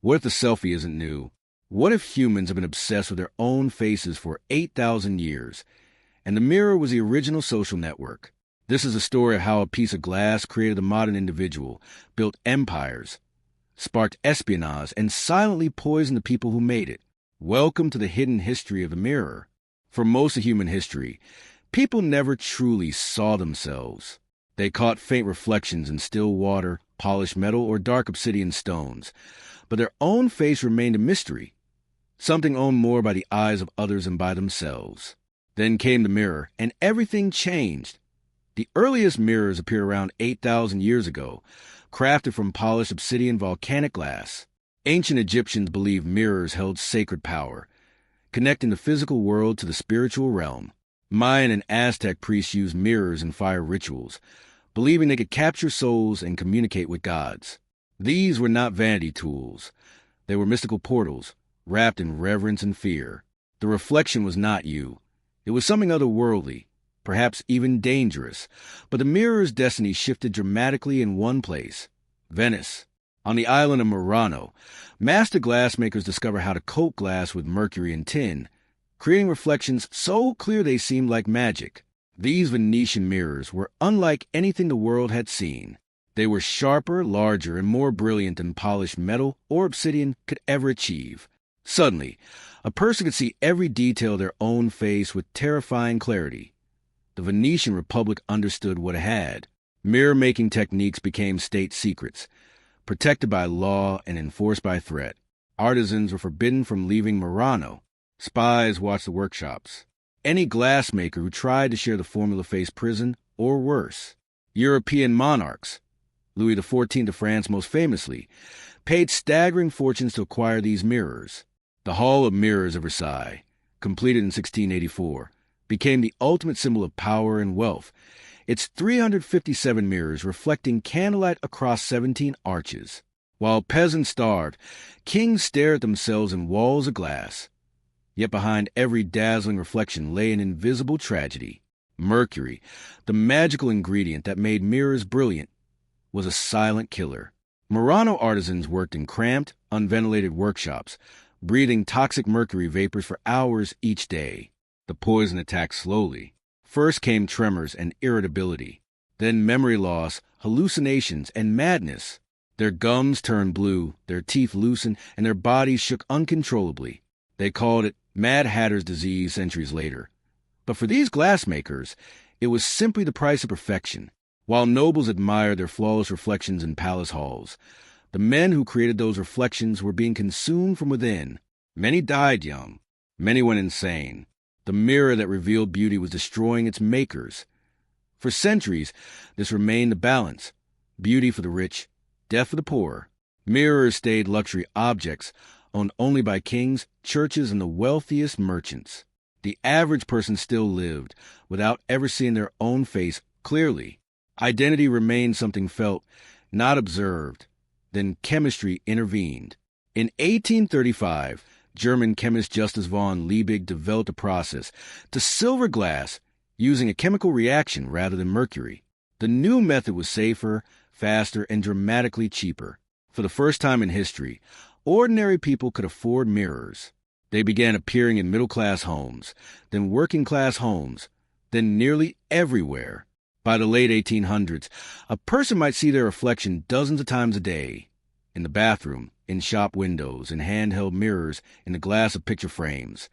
What if the selfie isn't new? What if humans have been obsessed with their own faces for 8,000 years, and the mirror was the original social network? This is a story of how a piece of glass created the modern individual, built empires, sparked espionage, and silently poisoned the people who made it. Welcome to the hidden history of the mirror. For most of human history, people never truly saw themselves. They caught faint reflections in still water, polished metal, or dark obsidian stones, but their own face remained a mystery, something owned more by the eyes of others than by themselves. Then came the mirror, and everything changed. The earliest mirrors appeared around 8,000 years ago, crafted from polished obsidian volcanic glass. Ancient Egyptians believed mirrors held sacred power, connecting the physical world to the spiritual realm. Mayan and Aztec priests used mirrors in fire rituals, believing they could capture souls and communicate with gods. These were not vanity tools. They were mystical portals, wrapped in reverence and fear. The reflection was not you. It was something otherworldly, perhaps even dangerous. But the mirror's destiny shifted dramatically in one place, Venice. On the island of Murano, master glassmakers discovered how to coat glass with mercury and tin, creating reflections so clear they seemed like magic. These Venetian mirrors were unlike anything the world had seen. They were sharper, larger, and more brilliant than polished metal or obsidian could ever achieve. Suddenly, a person could see every detail of their own face with terrifying clarity. The Venetian Republic understood what it had. Mirror-making techniques became state secrets, protected by law and enforced by threat. Artisans were forbidden from leaving Murano. Spies watched the workshops. Any glassmaker who tried to share the formula faced prison or worse. European monarchs, Louis XIV of France most famously, paid staggering fortunes to acquire these mirrors. The Hall of Mirrors of Versailles, completed in 1684, became the ultimate symbol of power and wealth, its 357 mirrors reflecting candlelight across 17 arches. While peasants starved, kings stared at themselves in walls of glass. Yet behind every dazzling reflection lay an invisible tragedy. Mercury, the magical ingredient that made mirrors brilliant, was a silent killer. Murano artisans worked in cramped, unventilated workshops, breathing toxic mercury vapors for hours each day. The poison attacked slowly. First came tremors and irritability, then memory loss, hallucinations, and madness. Their gums turned blue, their teeth loosened, and their bodies shook uncontrollably. They called it Mad Hatter's disease centuries later. But for these glassmakers, it was simply the price of perfection. While nobles admired their flawless reflections in palace halls, the men who created those reflections were being consumed from within. Many died young. Many went insane. The mirror that revealed beauty was destroying its makers. For centuries, this remained the balance: beauty for the rich, death for the poor. Mirrors stayed luxury objects, owned only by kings, churches, and the wealthiest merchants. The average person still lived, without ever seeing their own face clearly. Identity remained something felt, not observed. Then chemistry intervened. In 1835, German chemist Justus von Liebig developed a process to silver glass using a chemical reaction rather than mercury. The new method was safer, faster, and dramatically cheaper. For the first time in history, ordinary people could afford mirrors. They began appearing in middle-class homes, then working-class homes, then nearly everywhere. By the late 1800s, a person might see their reflection dozens of times a day. In the bathroom, in shop windows, in handheld mirrors, in the glass of picture frames.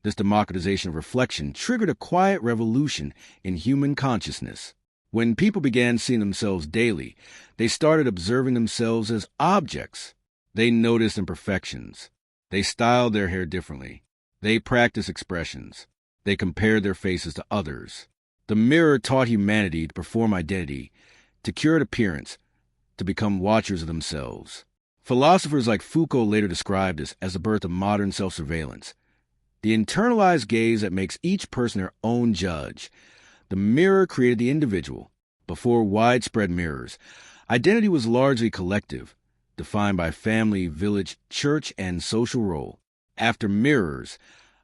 This democratization of reflection triggered a quiet revolution in human consciousness. When people began seeing themselves daily, they started observing themselves as objects. They noticed imperfections. They styled their hair differently. They practiced expressions. They compared their faces to others. The mirror taught humanity to perform identity, to curate appearance, to become watchers of themselves. Philosophers like Foucault later described this as the birth of modern self-surveillance. The internalized gaze that makes each person their own judge. The mirror created the individual. Before widespread mirrors, identity was largely collective, defined by family, village, church, and social role. After mirrors,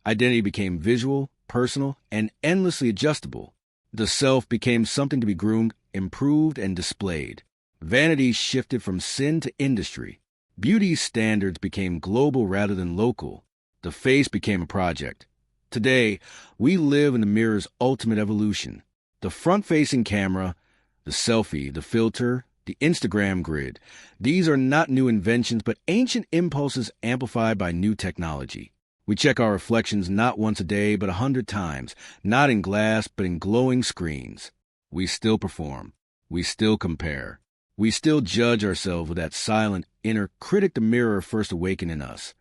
identity became visual, personal, and endlessly adjustable. The self became something to be groomed, improved, and displayed. Vanity shifted from sin to industry. Beauty standards became global rather than local. The face became a project. Today, we live in the mirror's ultimate evolution. The front-facing camera, the selfie, the filter, the Instagram grid. These are not new inventions, but ancient impulses amplified by new technology. We check our reflections not once a day, but 100 times, not in glass, but in glowing screens. We still perform. We still compare. We still judge ourselves with that silent inner critic the mirror first awakened in us.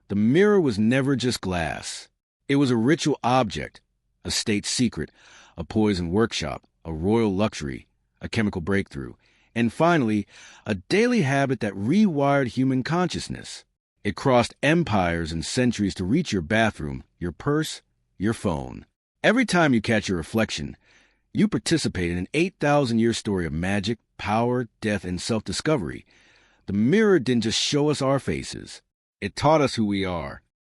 The mirror was never just glass. It was a ritual object, a state secret, a poison workshop, a royal luxury, a chemical breakthrough, and finally, a daily habit that rewired human consciousness. It crossed empires and centuries to reach your bathroom, your purse, your phone. Every time you catch your reflection, you participate in an 8,000-year story of magic, power, death, and self-discovery. The mirror didn't just show us our faces. It taught us who we are.